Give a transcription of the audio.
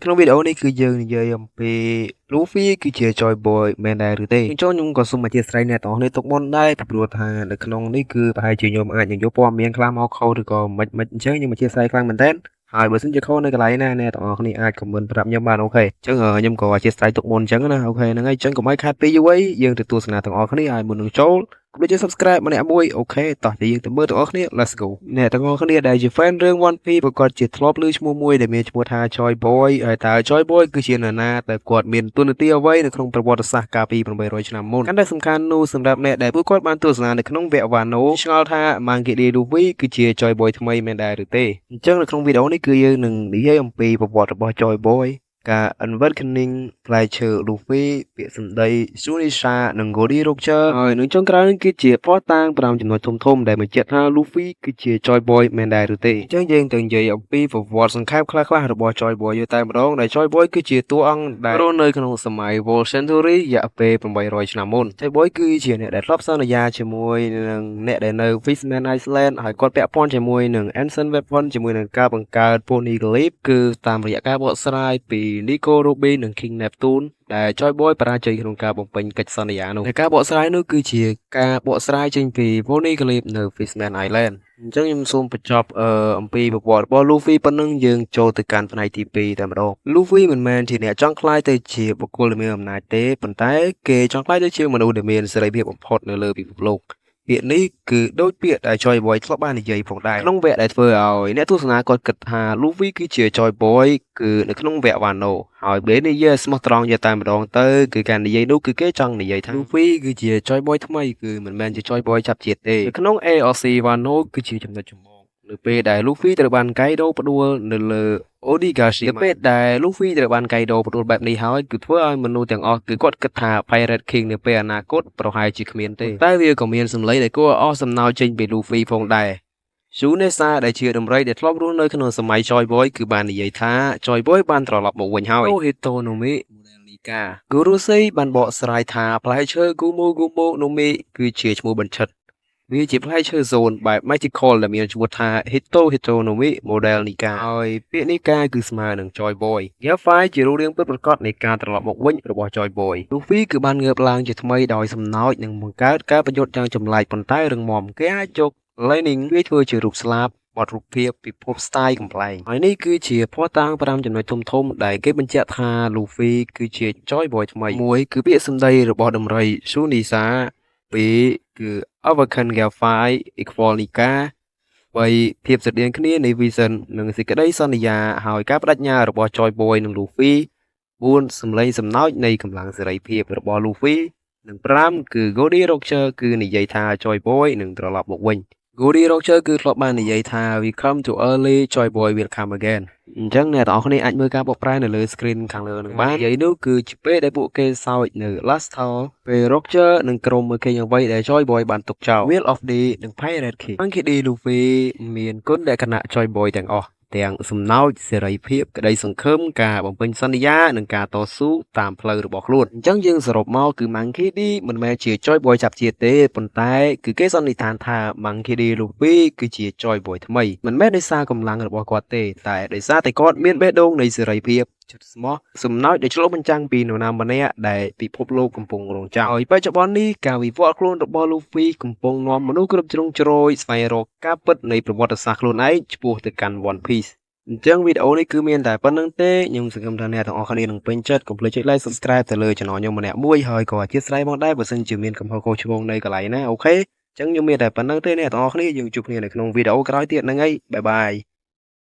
ក្នុងវីដេអូនេះគឺយើងនិយាយអំពី Luffy គឺជា Joy Boy មែនដែរឬទេអញ្ចឹងខ្ញុំក៏សូមអធិស្ឋានអ្នកទាំងអស់គ្នាទុកមុនដែរពីព្រោះថានៅក្នុងនេះគឺប្រហែលជាខ្ញុំអាចនឹងយកព័ត៌មានខ្លះមកខុសឬក៏មិនអញ្ចឹងខ្ញុំអធិស្ឋានខ្លាំងមែនតើហើយបើសិនជាខុសនៅកន្លែងណាអ្នកទាំងអស់គ្នាអាចខមមិនប្រាប់ខ្ញុំបានអូខេអញ្ចឹងខ្ញុំក៏អធិស្ឋានទុកមុនអញ្ចឹងណាអូខេហ្នឹងហើយអញ្ចឹងកុំឲ្យខាតពេលយូរអីយើងទៅទស្សនាទាំងអស់គ្នាឲ្យមុននឹងចូលកុំភ្លេច subscribe ម្នាក់មួយអូខេតោះតែយើងទៅមើលទាំងអស់គ្នា let's go អ្នកទាំងអស់គ្នាដែលជា fan រឿង One Piece ប្រកាសជាធ្លាប់ឮឈ្មោះមួយដែលមានឈ្មោះថា Joy Boy ហើយតើ Joy Boy គឺជានរណាតែគាត់មានតួនាទីអ្វីនៅក្នុងប្រវត្តិសាស្ត្រកាលពី800ឆ្នាំមុនកាន់តែសំខាន់នោះសម្រាប់អ្នកដែលពួកគាត់បានទស្សនានៅក្នុងវគ្គ Wano ឆ្ងល់ថា Monkey D. Luffy គឺជា Joy Boy ថ្មីមែនដែរឬទេអញ្ចឹងនៅក្នុងវីដេអូនេះគឺយើងនឹងនិយាយអំពីប្រវត្តិរបស់ Joy Boy ការ Awakening ផ្លែឈើ Luffy ពាក្យសម្ដី Shueisha និង Goldie Roger ហើយនឹងចុងក្រោយនេះគឺជាភស្តុតាង5ចំណុចធំៗដែលបញ្ជាក់ថា Luffy គឺជា Joy Boy មែនដែរឬទេអញ្ចឹងយើងទៅនិយាយអំពីប្រវត្តិសង្ខេបខ្លះៗរបស់ Joy Boy យូរតែម្ដងដែល Joy Boy គឺជាតួអង្គដែលរស់នៅក្នុងសម័យ World Century រយៈពេល800ឆ្នាំមុន Joy Boy គឺជាអ្នកដែលធ្លាប់សន្យាជាមួយនឹងអ្នកដែលនៅ Fishman Island ហើយគាត់ពាក់ព័ន្ធជាមួយនឹង Ancient Weapon ជាមួយនឹងការបង្កើត Poneglyph គឺតាមរយៈការបកស្រាយពី Nico Robin និង King Neptune ដែល Joy Boy បរាជ័យក្នុងការបំពេញកិច្ចសន្យានោះហើយការបកស្រាយនោះគឺជាការបកស្រាយចេញពី Poneglyph នៅ Fishman Island អញ្ចឹងខ្ញុំសូមបញ្ចប់អំពីប្រវត្តិរបស់ Luffy ប៉ុណ្ណឹងយើងចូលទៅកាន់ផ្នែកទី2តែម្ដង Luffy មិនមែនជាអ្នកចង់ក្លាយទៅជាបុគ្គលដែលមានអំណាចទេប៉ុន្តែគេចង់ក្លាយទៅជាមនុស្សដែលមានសេរីភាពបំផុតនៅលើពិភពលោកពាក្យនេះគឺដូចពាក្យដែល Joy Boy ធ្លាប់បាននិយាយផងដែរក្នុងវគ្គដែលធ្វើឲ្យអ្នកទស្សនាគាត់គិតថា Luffy គឺជា Joy Boy គឺនៅក្នុងវគ្គ Wano ហើយពេលនេះយើងស្មោះត្រង់យកតែម្ដងទៅគឺការនិយាយនោះគឺគេចង់និយាយថា Luffy គឺជា Joy Boy ថ្មីគឺមិនមែនជា Joy Boy ចាប់ជាតិទេនៅក្នុង AOC Wano គឺជាចំណុចចម្បងនៅពេលដែល Luffy ត្រូវបាន Kaido ផ្ដួលនៅលើ Onigashima នៅពេលដែល Luffy ត្រូវបាន Kaido ផ្ដួលបែបនេះហើយគឺធ្វើឲ្យមនុស្សទាំងអស់គឺគាត់គិតថា Pirate King នៅពេលអនាគតប្រហែលជាគ្មានទេតែវាក៏មានសម្លេងដែលគួរឲ្យអស់សំណើចចេញពី Luffy ផងដែរ Shueisha ដែលជាដំរីដែលធ្លាប់រស់នៅក្នុងសម័យ Joy Boy គឺបាននិយាយថា Joy Boy បានត្រឡប់មកវិញហើយ Hitonomi Modelika Gurusei បានបកស្រាយថាផ្លែឈើ Gumo Gumo no Mi គឺជាឈ្មោះបញ្ឆិតវាជាផ្លែឈើโซนបែប Magical ដែលមានឈ្មោះថា Hitonomi Modelika ហើយពាក្យនេះការគឺស្មើនឹង Joy Boy Gelfai ជារូបរាងពិតប្រាកដនៃការត្រឡប់មកវិញរបស់ Joy Boy Luffy គឺបានងើបឡើងជាថ្មីដោយសំណោចនិងបង្កើតការប្រយុទ្ធយ៉ាងចម្លែកប៉ុន្តែរឹងមាំគេអាចយក Lightning វាធ្វើជារូបស្លាបបទរូបភាពពិភព style កំ pl ែងហើយនេះគឺជាភស្តុតាង5ចំណុចធំៗដែលគេបញ្ជាក់ថា Luffy គឺជា Joy Boy ថ្មីមួយគឺពាក្យសម្ដីរបស់ដំរី Shueisha 2គឺ Awaken Gelfai Equalica 3ភាពស្រដៀងគ្នានៃ Vision និងសេចក្តីសន្យាហើយការបដិញ្ញារបស់ Joy Boy និង Luffy 4សម្លេងសំណើចនៃកម្លាំងសេរីភាពរបស់ Luffy និង5គឺ Goldie Roger គឺនិយាយថា Joy Boy នឹងត្រឡប់មកវិញ Goldie Roger គឺធ្លាប់បាននិយាយថា We come too early Joy Boy will come again អញ្ចឹងអ្នកទាំងអស់គ្នាអាចមើលការបកប្រែនៅលើ screen ខាងលើនឹងបាននិយាយនោះគឺជាពេលដែលពួកគេសើចនៅ Last Tower ពេល Roger និងក្រុមមើលឃើញអ្វីដែល Joy Boy បានទុកចោល Will of Day និង Pirate King Monkey D. Luffy មានគុណលក្ខណៈ Joy Boy ទាំងអស់ទាំងសំណោចសេរីភាពក្តីសង្ឃឹមការបំពេញសន្យានិងការតស៊ូតាមផ្លូវរបស់ខ្លួនអញ្ចឹងយើងសរុបមកគឺ Monkey D មិនមែនជា Joy Boy ចាប់ជាតិទេប៉ុន្តែគឺគេសន្និដ្ឋានថា Monkey D. Luffy គឺជា Joy Boy ថ្មីមិនមែនដោយសារកម្លាំងរបស់គាត់ទេតែដោយសារតែគាត់មានបេះដូងនៃសេរីភាពចិត្តស្មោះសំណោចដែលឆ្លុះបញ្ចាំងពីនរណាម្នាក់ដែលពិភពលោកកំពុងរងចាំហើយបច្ចុប្បន្ននេះការវិវត្តខ្លួនរបស់ Luffy កំពុងនាំមនុស្សគ្រប់ជ្រុងជ្រោយស្វែងរកការពិតនៃប្រវត្តិសាស្ត្រខ្លួនឯងឆ្ពោះទៅកាន់ One Pieceអញ្ចឹងវីដេអូនេះគឺមានតែប៉ុណ្្នឹងទេខ្ញុំសង្ឃឹមថាអ្នកទាំងអស់គ្នានឹងពេញចិត្តកុំភ្លេចចុច like subscribe ទៅលើ channel ខ្ញុំម្នាក់មួយហើយក៏អធិស្ឋានផងដែរបើសិនជាមានកំហុសខុសឆ្គងនៅកន្លែងណាអូខេអញ្ចឹងខ្ញុំមានតែប៉ុណ្្នឹងទេអ្នកទាំងអស់គ្នាយើងជួបគ្នានៅក្នុងវីដេអូក្រោយទៀតហ្នឹងហើយបាយបាយ